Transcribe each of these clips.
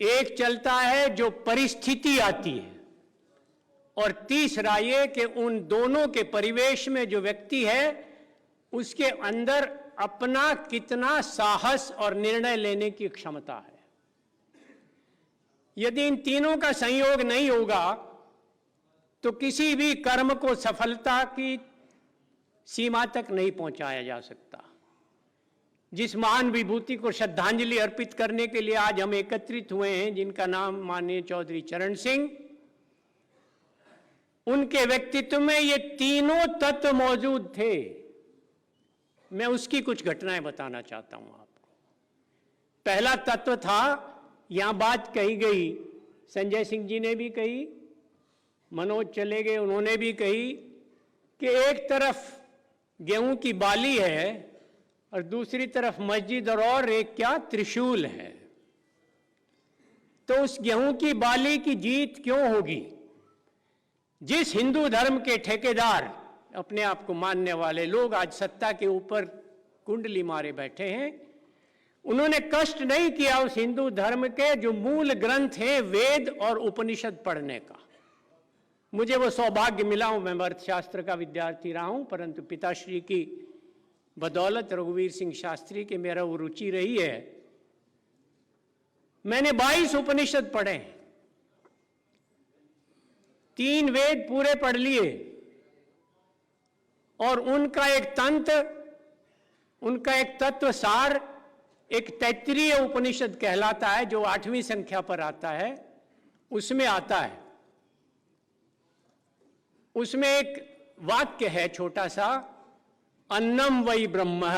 एक चलता है जो परिस्थिति आती है, और तीसरा ये कि उन दोनों के परिवेश में जो व्यक्ति है उसके अंदर अपना कितना साहस और निर्णय लेने की क्षमता है। यदि इन तीनों का संयोग नहीं होगा तो किसी भी कर्म को सफलता की सीमा तक नहीं पहुंचाया जा सकता। जिस महान विभूति को श्रद्धांजलि अर्पित करने के लिए आज हम एकत्रित हुए हैं, जिनका नाम माननीय चौधरी चरण सिंह, उनके व्यक्तित्व में ये तीनों तत्व मौजूद थे। मैं उसकी कुछ घटनाएं बताना चाहता हूं आपको। पहला तत्व था, यहां बात कही गई, संजय सिंह जी ने भी कही, मनोज चले गए उन्होंने भी कही, कि एक तरफ गेहूं की बाली है और दूसरी तरफ मस्जिद और एक क्या त्रिशूल है। तो उस गेहूं की बाली की जीत क्यों होगी? जिस हिंदू धर्म के ठेकेदार, अपने आप को मानने वाले लोग आज सत्ता के ऊपर कुंडली मारे बैठे हैं, उन्होंने कष्ट नहीं किया उस हिंदू धर्म के जो मूल ग्रंथ हैं वेद और उपनिषद पढ़ने का। मुझे वो सौभाग्य मिला हूं, मैं अर्थशास्त्र का विद्यार्थी रहा हूं, परंतु पिताश्री की बदौलत, रघुवीर सिंह शास्त्री के, मेरा वो रुचि रही है। मैंने 22 उपनिषद पढ़े, 3 वेद पूरे पढ़ लिए, और उनका एक तंत्र, उनका एक तत्व सार एक तैत्तिरीय उपनिषद कहलाता है, जो 8वीं संख्या पर आता है। उसमें आता है, उसमें एक वाक्य है छोटा सा, अन्नम वै ब्रह्म,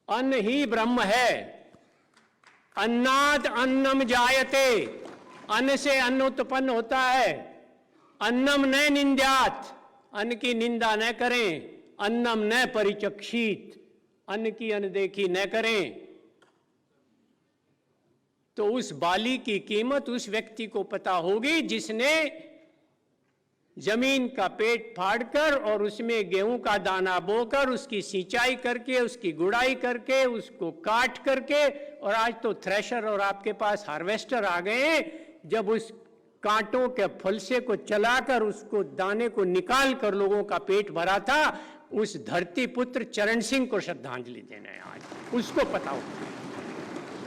अन्न ही ब्रह्म है, अन्नाद अन्नम जायते, अन्न से अन्न उत्पन्न होता है, अन्नम न निंद्यात, अन्न की निंदा न करें, अन्नम न परिचक्षित, अन्न की अनदेखी न करें। तो उस बाली की कीमत उस व्यक्ति को पता होगी जिसने जमीन का पेट फाड़कर और उसमें गेहूं का दाना बोकर, उसकी सिंचाई करके, उसकी गुड़ाई करके, उसको काट करके, और आज तो थ्रेशर और आपके पास हार्वेस्टर आ गए हैं, जब उस कांटों के फलसे को चलाकर उसको दाने को निकाल कर लोगों का पेट भरा था, उस धरती पुत्र चरण सिंह को श्रद्धांजलि देना है आज। उसको पता हो।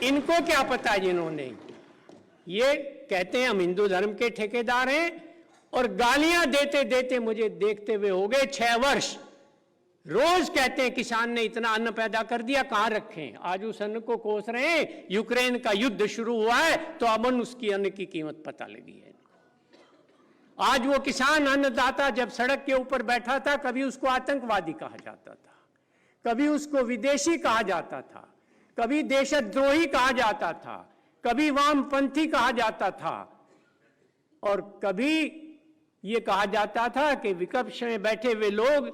इनको क्या पता जिन्होंने ये कहते हैं हम हिंदू धर्म के ठेकेदार हैं, और गालियां देते देते मुझे देखते हुए हो गए 6 वर्ष। रोज कहते हैं किसान ने इतना अन्न पैदा कर दिया, कहां रखें? आज उस अन्न को कोस रहे हैं। यूक्रेन का युद्ध शुरू हुआ है तो अब उसकी अन्न की कीमत पता लगी है। आज वो किसान अन्नदाता जब सड़क के ऊपर बैठा था, कभी उसको आतंकवादी कहा जाता था, कभी उसको विदेशी कहा जाता था, कभी देशद्रोही कहा जाता था, कभी वामपंथी कहा जाता था, और कभी ये कहा जाता था कि विपक्ष में बैठे हुए लोग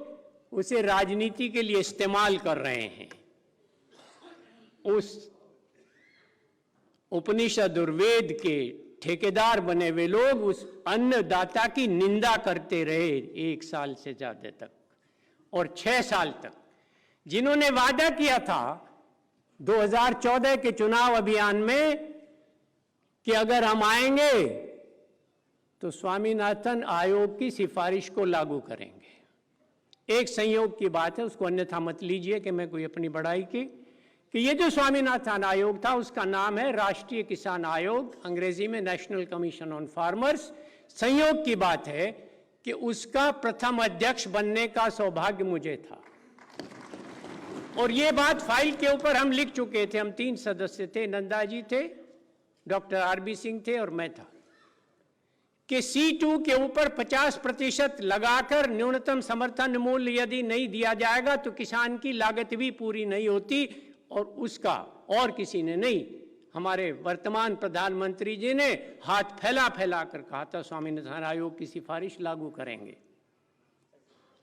उसे राजनीति के लिए इस्तेमाल कर रहे हैं। उस उपनिषद और वेद के ठेकेदार बने हुए लोग उस अन्नदाता की निंदा करते रहे 1 साल से ज्यादा तक, और 6 साल तक। जिन्होंने वादा किया था 2014 के चुनाव अभियान में कि अगर हम आएंगे तो स्वामीनाथन आयोग की सिफारिश को लागू करेंगे। एक संयोग की बात है, उसको अन्यथा मत लीजिए कि मैं कोई अपनी बड़ाई की, कि ये जो स्वामीनाथन आयोग था उसका नाम है राष्ट्रीय किसान आयोग, अंग्रेजी में नेशनल कमीशन ऑन फार्मर्स। संयोग की बात है कि उसका प्रथम अध्यक्ष बनने का सौभाग्य मुझे था, और ये बात फाइल के ऊपर हम लिख चुके थे। हम 3 सदस्य थे, नंदा जी थे, डॉक्टर RB सिंह थे और मैं था, कि C2 के ऊपर 50% लगाकर न्यूनतम समर्थन मूल्य यदि नहीं दिया जाएगा तो किसान की लागत भी पूरी नहीं होती। और उसका और किसी ने नहीं, हमारे वर्तमान प्रधानमंत्री जी ने हाथ फैला फैला कर कहा था स्वामीनाथन आयोग की सिफारिश लागू करेंगे।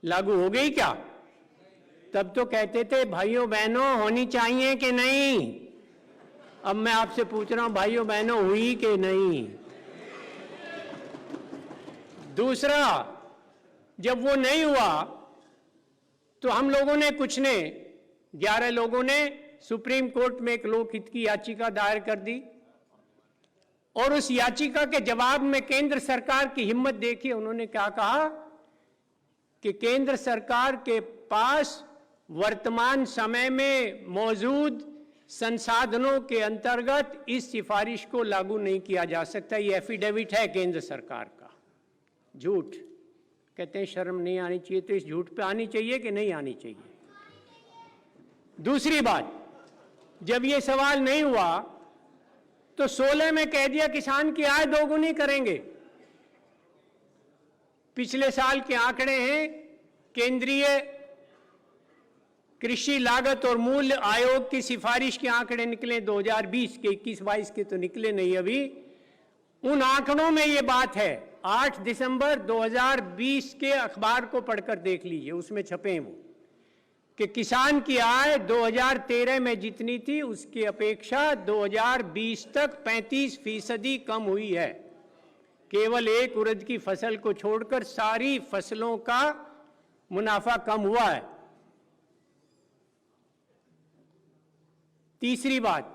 लागू हो गई क्या? तब तो कहते थे भाइयों बहनों होनी चाहिए कि नहीं। अब मैं आपसे पूछ रहा हूं भाइयों बहनों हुई कि नहीं? दूसरा, जब वो नहीं हुआ तो हम लोगों ने, कुछ ने, 11 लोगों ने सुप्रीम कोर्ट में एक लोकहित की याचिका दायर कर दी और उस याचिका के जवाब में केंद्र सरकार की हिम्मत देखिए, उन्होंने क्या कहा कि केंद्र सरकार के पास वर्तमान समय में मौजूद संसाधनों के अंतर्गत इस सिफारिश को लागू नहीं किया जा सकता। ये एफिडेविट है केंद्र सरकार का। झूठ कहते हैं, शर्म नहीं आनी चाहिए, तो इस झूठ पे आनी चाहिए कि नहीं आनी चाहिए? दूसरी बात, जब ये सवाल नहीं हुआ तो 16 में कह दिया किसान की आय दोगुनी करेंगे। पिछले साल के आंकड़े हैं, केंद्रीय कृषि लागत और मूल्य आयोग की सिफारिश के आंकड़े निकले 2020 के, 21-22 के तो निकले नहीं अभी। उन आंकड़ों में ये बात है, 8 दिसंबर 2020 के अखबार को पढ़कर देख लीजिए, उसमें छपे हैं वो, कि किसान की आय 2013 में जितनी थी उसकी अपेक्षा 2020 तक 35% कम हुई है। केवल एक उड़द की फसल को छोड़कर सारी फसलों का मुनाफा कम हुआ है। तीसरी बात,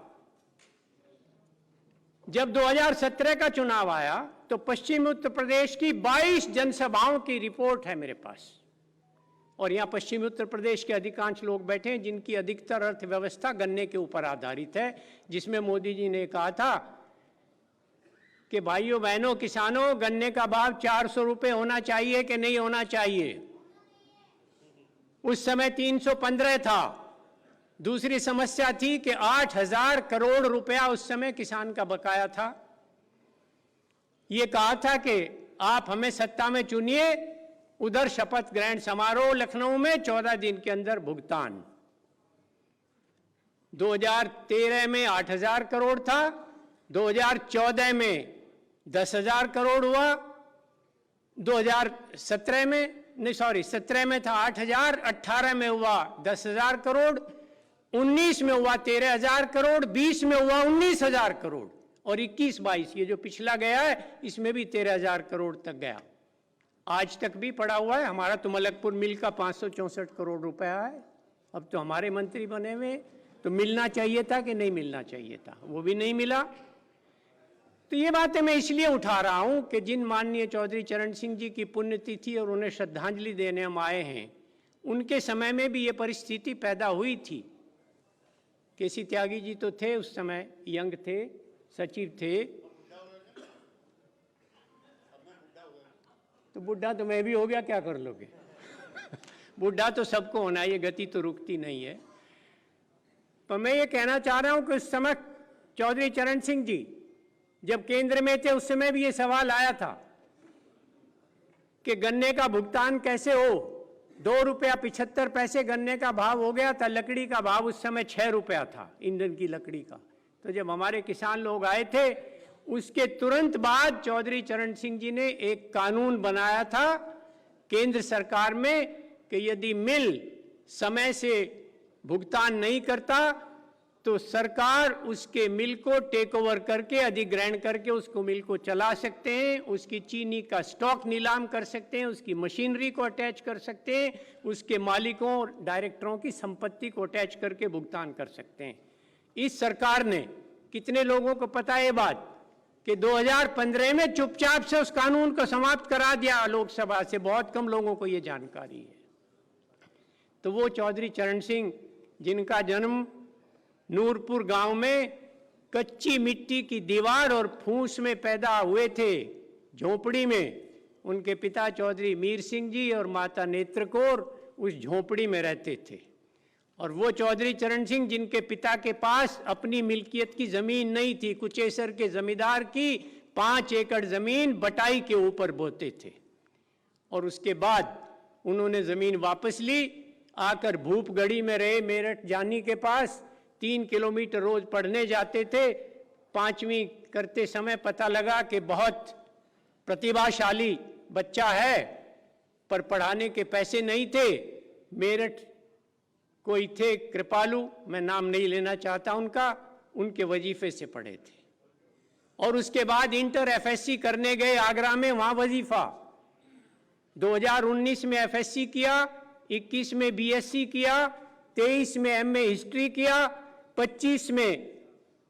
जब 2017 का चुनाव आया तो पश्चिमी उत्तर प्रदेश की 22 जनसभाओं की रिपोर्ट है मेरे पास, और यहां पश्चिमी उत्तर प्रदेश के अधिकांश लोग बैठे हैं जिनकी अधिकतर अर्थव्यवस्था गन्ने के ऊपर आधारित है, जिसमें मोदी जी ने कहा था कि भाइयों बहनों किसानों, गन्ने का भाव 400 रुपए होना चाहिए कि नहीं होना चाहिए। उस समय 315 था। दूसरी समस्या थी कि 8,000 करोड़ रुपया उस समय किसान का बकाया था। ये कहा था कि आप हमें सत्ता में चुनिए, उधर शपथ ग्रहण समारोह लखनऊ में 14 दिन के अंदर भुगतान। 2013 में 8,000 करोड़ था, 2014 में 10,000 करोड़ हुआ, 2017 में नहीं 17 में था 8,000, 18 में हुआ 10,000 करोड़, 19 में हुआ 13,000 करोड़, 20 में हुआ 19,000 करोड़, और 21-22 ये जो पिछला गया है इसमें भी 13,000 करोड़ तक गया। आज तक भी पड़ा हुआ है। हमारा तो मलकपुर मिल का 564 करोड़ रुपया है। अब तो हमारे मंत्री बने हुए, तो मिलना चाहिए था कि नहीं मिलना चाहिए था? वो भी नहीं मिला। तो ये बातें मैं इसलिए उठा रहा हूं कि जिन माननीय चौधरी चरण सिंह जी की पुण्यतिथि और उन्हें श्रद्धांजलि देने हम आए हैं, उनके समय में भी ये परिस्थिति पैदा हुई थी। केसी त्यागी जी तो थे उस समय, यंग थे, सचिव थे। तो बुढ़ा तो मैं भी हो गया, क्या कर लोगे? बुढ़ा तो सबको होना है, ये गति तो रुकती नहीं है। पर मैं ये कहना चाह रहा हूं कि उस समय चौधरी चरण सिंह जी जब केंद्र में थे उस समय भी ये सवाल आया था कि गन्ने का भुगतान कैसे हो। 2 रुपया 75 पैसे गन्ने का भाव हो गया था। लकड़ी का भाव उस समय 6 रुपया था, ईंधन की लकड़ी का। तो जब हमारे किसान लोग आए थे उसके तुरंत बाद चौधरी चरण सिंह जी ने एक कानून बनाया था केंद्र सरकार में कि यदि मिल समय से भुगतान नहीं करता तो सरकार उसके मिल को टेक ओवर करके, अधिग्रहण करके उसको मिल को चला सकते हैं, उसकी चीनी का स्टॉक नीलाम कर सकते हैं, उसकी मशीनरी को अटैच कर सकते हैं, उसके मालिकों और डायरेक्टरों की संपत्ति को अटैच करके भुगतान कर सकते हैं। इस सरकार ने, कितने लोगों को पता है ये बात, कि 2015 में चुपचाप से उस कानून को समाप्त करा दिया लोकसभा से। बहुत कम लोगों को ये जानकारी है। तो वो चौधरी चरण सिंह जिनका जन्म नूरपुर गांव में कच्ची मिट्टी की दीवार और फूस में पैदा हुए थे, झोपड़ी में, उनके पिता चौधरी मीर सिंह जी और माता नेत्र कौर उस झोपड़ी में रहते थे। और वो चौधरी चरण सिंह जिनके पिता के पास अपनी मिल्कियत की जमीन नहीं थी, कुचेसर के जमींदार की 5 एकड़ जमीन बटाई के ऊपर बोते थे। और उसके बाद उन्होंने जमीन वापस ली, आकर भूपगढ़ी में रहे, मेरठ जानी के पास 3 किलोमीटर रोज पढ़ने जाते थे। 5वीं करते समय पता लगा कि बहुत प्रतिभाशाली बच्चा है पर पढ़ाने के पैसे नहीं थे। मेरठ कोई थे कृपालू, मैं नाम नहीं लेना चाहता उनका, उनके वजीफे से पढ़े थे। और उसके बाद इंटर एफएससी करने गए आगरा में, वहां वजीफा। 2019 में एफएससी किया, 21 में बीएससी किया, 23 में एमए हिस्ट्री किया, 25 में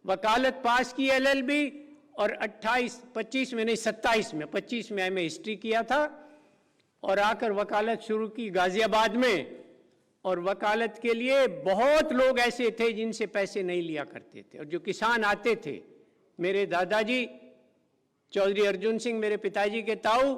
वकालत पास की एलएलबी, और 25 में नहीं 27 में एमए हिस्ट्री किया था और आकर वकालत शुरू की गाजियाबाद में। और वकालत के लिए बहुत लोग ऐसे थे जिनसे पैसे नहीं लिया करते थे, और जो किसान आते थे, मेरे दादाजी चौधरी अर्जुन सिंह, मेरे पिताजी के ताऊ,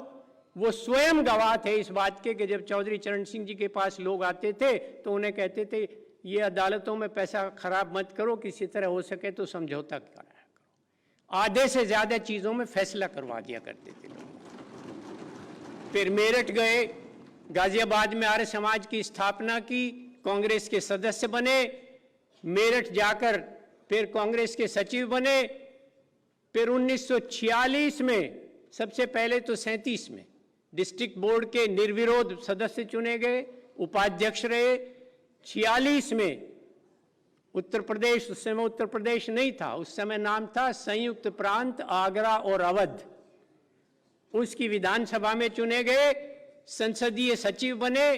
वो स्वयं गवाह थे इस बात के कि जब चौधरी चरण सिंह जी के पास लोग आते थे तो उन्हें कहते थे ये अदालतों में पैसा खराब मत करो, किसी तरह हो सके तो समझौता कराया करो। आधे से ज्यादा चीजों में फैसला करवा दिया करते थे लोग। फिर मेरठ गए, गाजियाबाद में आर्य समाज की स्थापना की, कांग्रेस के सदस्य बने, मेरठ जाकर फिर कांग्रेस के सचिव बने। फिर 1946 में, सबसे पहले तो 37 में डिस्ट्रिक्ट बोर्ड के निर्विरोध सदस्य चुने गए, उपाध्यक्ष रहे। 46 में उत्तर प्रदेश, उस समय उत्तर प्रदेश नहीं था, उस समय नाम था संयुक्त प्रांत आगरा और अवध, उसकी विधानसभा में चुने गए, संसदीय सचिव बने।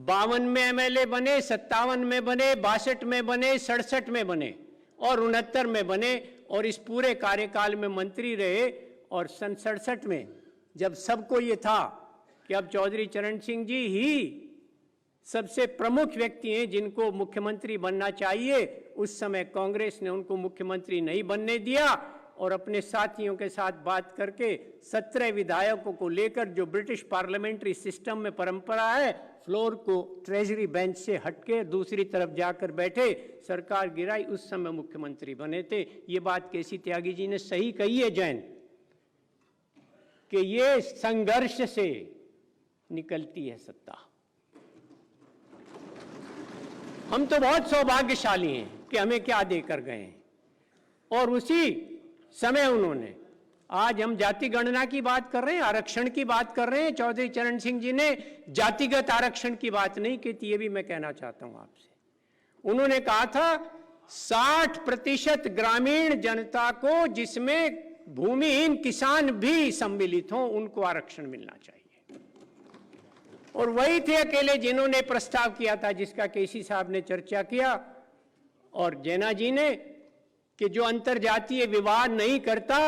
52 में एमएलए बने, 57 में बने, 62 में बने, 67 में बने और 69 में बने, और इस पूरे कार्यकाल में मंत्री रहे। और सन 67 में जब सबको ये था कि अब चौधरी चरण सिंह जी ही सबसे प्रमुख व्यक्ति हैं जिनको मुख्यमंत्री बनना चाहिए, उस समय कांग्रेस ने उनको मुख्यमंत्री नहीं बनने दिया और अपने साथियों के साथ बात करके 17 विधायकों को लेकर, जो ब्रिटिश पार्लियामेंट्री सिस्टम में परंपरा है, फ्लोर को ट्रेजरी बेंच से हटके दूसरी तरफ जाकर बैठे, सरकार गिराई, उस समय मुख्यमंत्री बने थे। ये बात केसी त्यागी जी ने सही कही है जैन, कि ये संघर्ष से निकलती है सत्ता। हम तो बहुत सौभाग्यशाली हैं कि हमें क्या देकर गए हैं, और उसी समय उन्होंने, आज हम जाति गणना की बात कर रहे हैं, आरक्षण की बात कर रहे हैं, चौधरी चरण सिंह जी ने जातिगत आरक्षण की बात नहीं की थी, ये भी मैं कहना चाहता हूं आपसे। उन्होंने कहा था 60% ग्रामीण जनता को, जिसमें भूमिहीन किसान भी सम्मिलित हों, उनको आरक्षण मिलना चाहिए। और वही थे अकेले जिन्होंने प्रस्ताव किया था, जिसका केसी साहब ने चर्चा किया और जैना जी ने, कि जो अंतरजातीय विवाह नहीं करता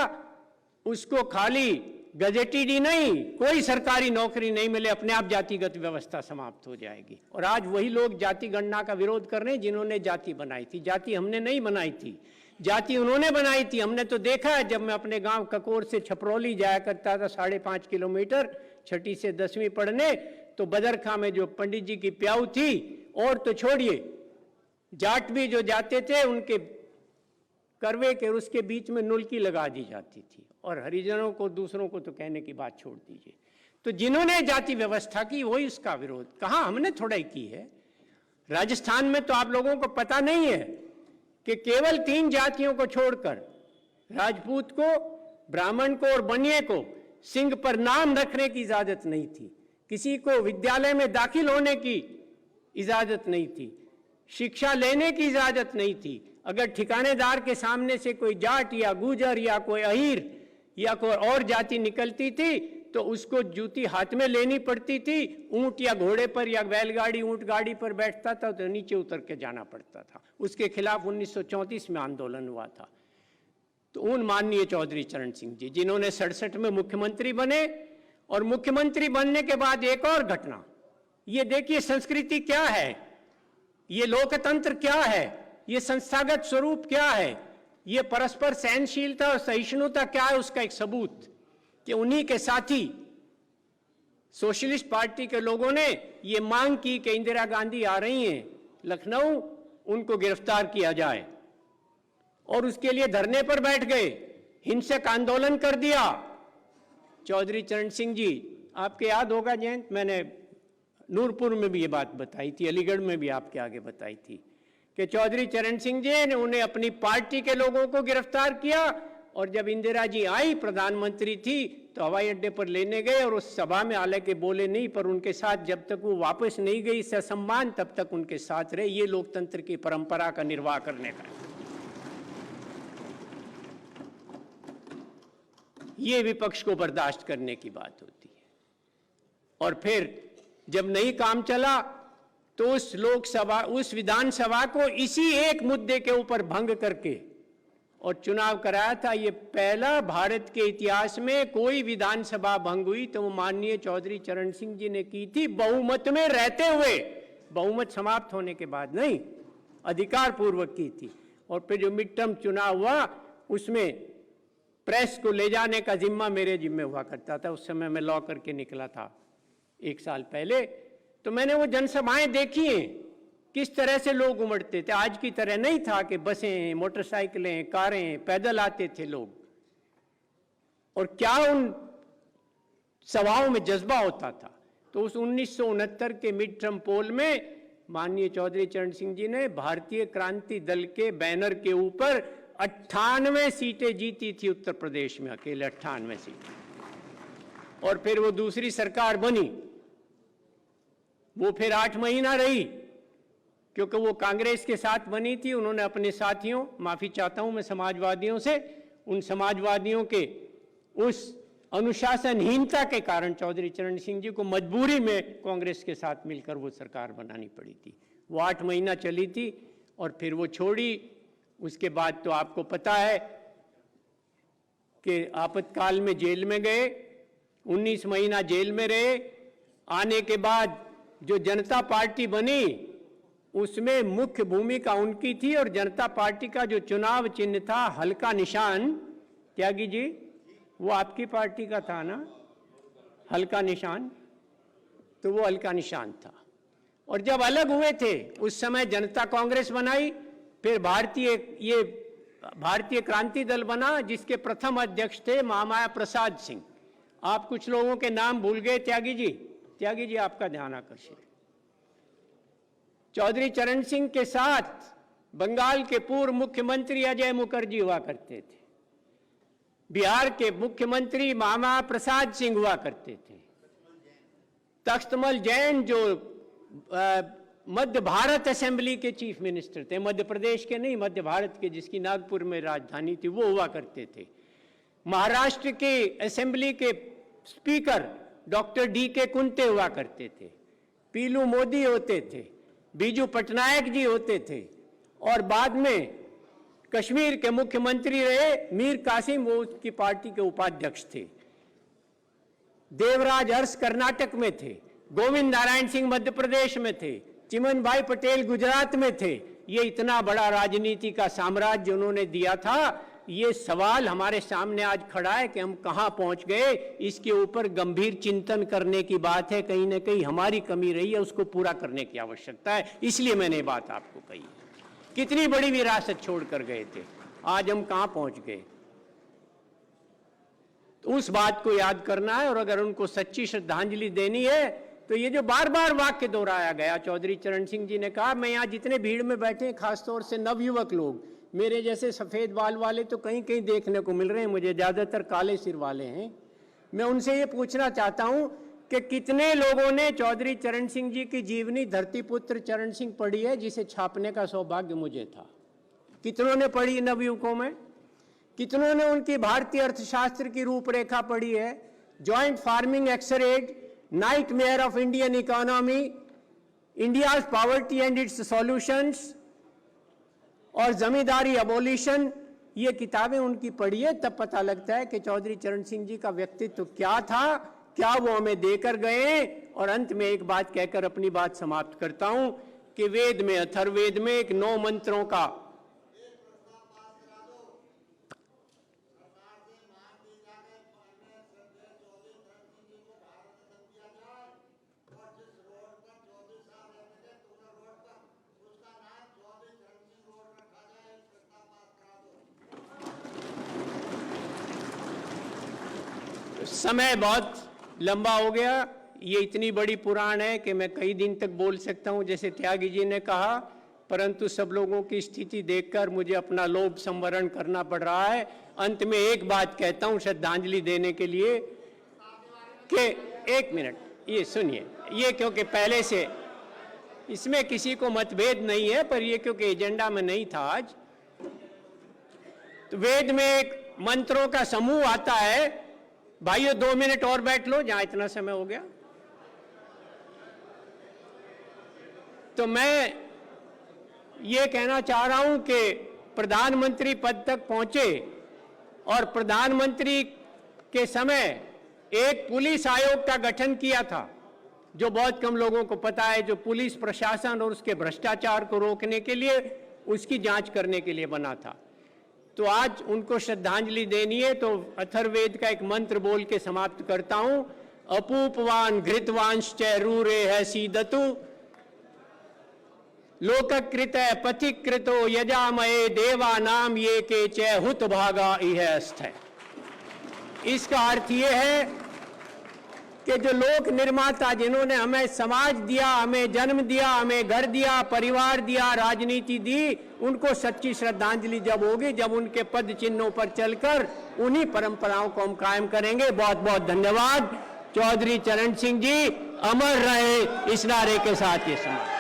उसको खाली गजेटेड ही नहीं, कोई सरकारी नौकरी नहीं मिले, अपने आप जातिगत व्यवस्था समाप्त हो जाएगी। और आज वही लोग जाति गणना का विरोध कर रहे हैं जिन्होंने जाति बनाई थी। जाति हमने नहीं बनाई थी, जाति उन्होंने बनाई थी। हमने तो देखा है, जब मैं अपने गांव ककोर से छपरौली जाया करता था 5.5 किलोमीटर 6ठी से 10वीं पढ़ने, तो बदरखा में जो पंडित जी की प्याऊ थी, और तो छोड़िए, जाट भी जो जाते थे उनके करवे के उसके बीच में नुलकी लगा दी जाती थी, और हरिजनों को, दूसरों को तो कहने की बात छोड़ दीजिए। तो जिन्होंने जाति व्यवस्था की वही उसका विरोध, कहाँ हमने थोड़ा ही की है। राजस्थान में तो आप लोगों को पता नहीं है कि केवल 3 जातियों को छोड़कर, राजपूत को, ब्राह्मण को और बनिए को, सिंह पर नाम रखने की इजाजत नहीं थी, किसी को विद्यालय में दाखिल होने की इजाजत नहीं थी, शिक्षा लेने की इजाजत नहीं थी। अगर ठिकानेदार के सामने से कोई जाट या गुजर या कोई अहीर या कोई और जाति निकलती थी तो उसको जूती हाथ में लेनी पड़ती थी, ऊंट या घोड़े पर या बैलगाड़ी ऊंट गाड़ी पर बैठता था तो नीचे उतर के जाना पड़ता था। उसके खिलाफ 1934 में आंदोलन हुआ था। तो उन माननीय चौधरी चरण सिंह जी, जिन्होंने 67 में मुख्यमंत्री बने, और मुख्यमंत्री बनने के बाद एक और घटना, ये देखिए संस्कृति क्या है, ये लोकतंत्र क्या है, ये संस्थागत स्वरूप क्या है, ये परस्पर सहनशीलता और सहिष्णुता क्या है, उसका एक सबूत कि उन्हीं के साथी सोशलिस्ट पार्टी के लोगों ने ये मांग की कि इंदिरा गांधी आ रही हैं लखनऊ, उनको गिरफ्तार किया जाए, और उसके लिए धरने पर बैठ गए, हिंसक आंदोलन कर दिया। चौधरी चरण सिंह जी, आपके याद होगा जयंत, मैंने नूरपुर में भी ये बात बताई थी, अलीगढ़ में भी आपके आगे बताई थी कि चौधरी चरण सिंह जी ने उन्हें अपनी पार्टी के लोगों को गिरफ्तार किया, और जब इंदिरा जी आई, प्रधानमंत्री थी, तो हवाई अड्डे पर लेने गए, और उस सभा में हालांकि बोले नहीं, पर उनके साथ जब तक वो वापस नहीं गई ससम्मान, तब तक उनके साथ रहे। ये लोकतंत्र की परंपरा का निर्वाह करने का, ये विपक्ष को बर्दाश्त करने की बात होती है। और फिर जब नहीं काम चला तो उस लोकसभा, उस विधानसभा को इसी एक मुद्दे के ऊपर भंग करके और चुनाव कराया था। ये पहला भारत के इतिहास में कोई विधानसभा भंग हुई तो वो माननीय चौधरी चरण सिंह जी ने की थी, बहुमत में रहते हुए, बहुमत समाप्त होने के बाद नहीं, अधिकार पूर्वक की थी। और फिर जो मिड टर्म चुनाव हुआ उसमें प्रेस को ले जाने का जिम्मा मेरे जिम्मे हुआ करता था। उस समय मैं लॉ करके निकला था 1 साल पहले, तो मैंने वो जनसभाएं देखी हैं, किस तरह से लोग उमड़ते थे। आज की तरह नहीं था कि बसें, मोटरसाइकिलें, कारें, पैदल आते थे लोग, और क्या उन सभाओं में जज्बा होता था। तो उस 1969 के मिड टर्म पोल में माननीय चौधरी चरण सिंह जी ने भारतीय क्रांति दल के बैनर के ऊपर 98 सीटें जीती थी उत्तर प्रदेश में, अकेले 98 सीटें। और फिर वो दूसरी सरकार बनी, वो फिर 8 महीना रही, क्योंकि वो कांग्रेस के साथ बनी थी। उन्होंने अपने साथियों, माफी चाहता हूं मैं समाजवादियों से, उन समाजवादियों के उस अनुशासनहीनता के कारण चौधरी चरण सिंह जी को मजबूरी में कांग्रेस के साथ मिलकर वो सरकार बनानी पड़ी थी। वो 8 महीना चली थी और फिर वो छोड़ी। उसके बाद तो आपको पता है कि आपातकाल में जेल में गए, 19 महीना जेल में रहे। आने के बाद जो जनता पार्टी बनी उसमें मुख्य भूमिका उनकी थी, और जनता पार्टी का जो चुनाव चिन्ह था हल्का निशान, त्यागी जी वो आपकी पार्टी का था ना, हल्का निशान, तो वो हल्का निशान था। और जब अलग हुए थे उस समय जनता कांग्रेस बनाई, फिर भारतीय क्रांति दल बना, जिसके प्रथम अध्यक्ष थे महामाया प्रसाद सिंह। आप कुछ लोगों के नाम भूल गए, त्यागी जी आपका ध्यान आकर्षित। चौधरी चरण सिंह के साथ बंगाल के पूर्व मुख्यमंत्री अजय मुखर्जी हुआ करते थे, बिहार के मुख्यमंत्री महामाया प्रसाद सिंह हुआ करते थे, तख्तमल जैन जो मध्य भारत असेंबली के चीफ मिनिस्टर थे, मध्य प्रदेश के नहीं, मध्य भारत के, जिसकी नागपुर में राजधानी थी, वो हुआ करते थे। महाराष्ट्र के असेंबली के स्पीकर डॉक्टर DK कुंते हुआ करते थे, पीलू मोदी होते थे, बीजू पटनायक जी होते थे, और बाद में कश्मीर के मुख्यमंत्री रहे मीर कासिम, वो उसकी पार्टी के उपाध्यक्ष थे। देवराज अरस कर्नाटक में थे, गोविंद नारायण सिंह मध्य प्रदेश में थे, चिमन भाई पटेल गुजरात में थे। ये इतना बड़ा राजनीति का साम्राज्य उन्होंने दिया था। ये सवाल हमारे सामने आज खड़ा है कि हम कहां पहुंच गए। इसके ऊपर गंभीर चिंतन करने की बात है। कहीं ना कहीं हमारी कमी रही है, उसको पूरा करने की आवश्यकता है। इसलिए मैंने ये बात आपको कही। कितनी बड़ी विरासत छोड़कर गए थे, आज हम कहां पहुंच गए। तो उस बात को याद करना है, और अगर उनको सच्ची श्रद्धांजलि देनी है तो ये जो बार बार वाक्य दोहराया गया, चौधरी चरण सिंह जी ने कहा, मैं यहाँ जितने भीड़ में बैठे हैं, खासतौर से नवयुवक लोग, मेरे जैसे सफेद बाल वाले तो कहीं कहीं देखने को मिल रहे हैं, मुझे ज्यादातर काले सिर वाले हैं। मैं उनसे ये पूछना चाहता हूं कि कितने लोगों ने चौधरी चरण सिंह जी की जीवनी धरतीपुत्र चरण सिंह पढ़ी है, जिसे छापने का सौभाग्य मुझे था। कितनों ने पढ़ी नवयुवकों में? कितनों ने उनकी भारतीय अर्थशास्त्र की रूपरेखा पढ़ी है? Joint farming x-rayed, nightmare of Indian economy, India's poverty and its solutions, और जमींदारी अबोलिशन, ये किताबें उनकी पढ़ी है। तब पता लगता है कि चौधरी चरण सिंह जी का व्यक्तित्व क्या था, क्या वो हमें देकर गए। और अंत में एक बात कहकर अपनी बात समाप्त करता हूं कि वेद में, अथर्ववेद में एक 9 मंत्रों का समय बहुत लंबा हो गया। ये इतनी बड़ी पुराण है कि मैं कई दिन तक बोल सकता हूं, जैसे त्यागी जी ने कहा, परंतु सब लोगों की स्थिति देखकर मुझे अपना लोभ संवरण करना पड़ रहा है। अंत में एक बात कहता हूं श्रद्धांजलि देने के लिए कि 1 मिनट ये सुनिए, ये क्योंकि पहले से इसमें किसी को मतभेद नहीं है, पर ये क्योंकि एजेंडा में नहीं था आज। तो वेद में एक मंत्रों का समूह आता है। भाइयों 2 मिनट और बैठ लो, जहां इतना समय हो गया। तो मैं ये कहना चाह रहा हूं कि प्रधानमंत्री पद तक पहुंचे और प्रधानमंत्री के समय एक पुलिस आयोग का गठन किया था, जो बहुत कम लोगों को पता है, जो पुलिस प्रशासन और उसके भ्रष्टाचार को रोकने के लिए, उसकी जांच करने के लिए बना था। तो आज उनको श्रद्धांजलि देनी है, तो अथर्ववेद का एक मंत्र बोल के समाप्त करता हूं। अपूपवान घृतवांश्च रूरे है सीदतु लोककृत पथिकृतो यजामये देवानाम ये के च हुत भागा इह अस्थ। इसका अर्थ ये है कि जो लोक निर्माता, जिन्होंने हमें समाज दिया, हमें जन्म दिया, हमें घर दिया, परिवार दिया, राजनीति दी, उनको सच्ची श्रद्धांजलि जब होगी जब उनके पद चिन्हों पर चलकर उन्हीं परंपराओं को हम कायम करेंगे। बहुत बहुत धन्यवाद। चौधरी चरण सिंह जी अमर रहे, इस नारे के साथ ये समाज।